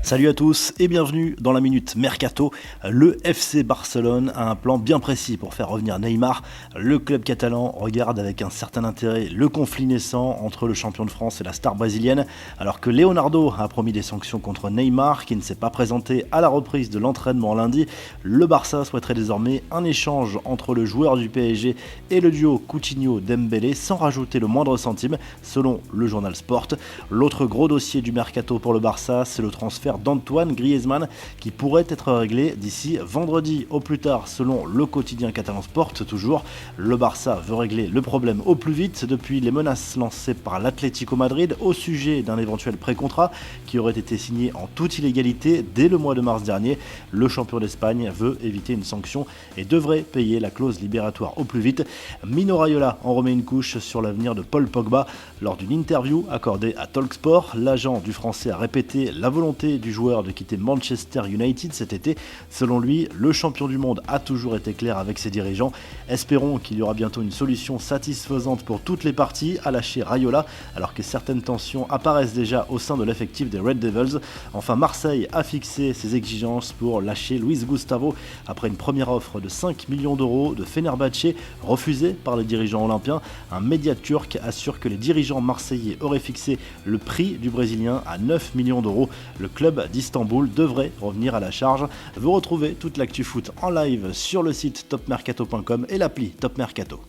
Salut à tous et bienvenue dans la Minute Mercato. Le FC Barcelone a un plan bien précis pour faire revenir Neymar. Le club catalan regarde avec un certain intérêt le conflit naissant entre le champion de France et la star brésilienne. Alors que Leonardo a promis des sanctions contre Neymar qui ne s'est pas présenté à la reprise de l'entraînement lundi, le Barça souhaiterait désormais un échange entre le joueur du PSG et le duo Coutinho-Dembélé sans rajouter le moindre centime selon le journal Sport. L'autre gros dossier du Mercato pour le Barça, c'est le transfert d'Antoine Griezmann qui pourrait être réglé d'ici vendredi au plus tard selon le quotidien catalan Sport. Toujours, le Barça veut régler le problème au plus vite depuis les menaces lancées par l'Atlético Madrid au sujet d'un éventuel pré-contrat qui aurait été signé en toute illégalité dès le mois de mars dernier. Le champion d'Espagne veut éviter une sanction et devrait payer la clause libératoire au plus vite. Mino Raiola en remet une couche sur l'avenir de Paul Pogba. Lors d'une interview accordée à Talksport, l'agent du Français a répété la volonté du joueur de quitter Manchester United cet été. Selon lui, le champion du monde a toujours été clair avec ses dirigeants. Espérons qu'il y aura bientôt une solution satisfaisante pour toutes les parties, a lâché Raiola, alors que certaines tensions apparaissent déjà au sein de l'effectif des Red Devils. Enfin, Marseille a fixé ses exigences pour lâcher Luis Gustavo après une première offre de 5 millions d'euros de Fenerbahçe refusée par les dirigeants olympiens. Un média turc assure que les dirigeants marseillais auraient fixé le prix du Brésilien à 9 millions d'euros. Le club d'Istanbul devrait revenir à la charge. Vous retrouvez toute l'actu foot en live sur le site topmercato.com et l'appli Top Mercato.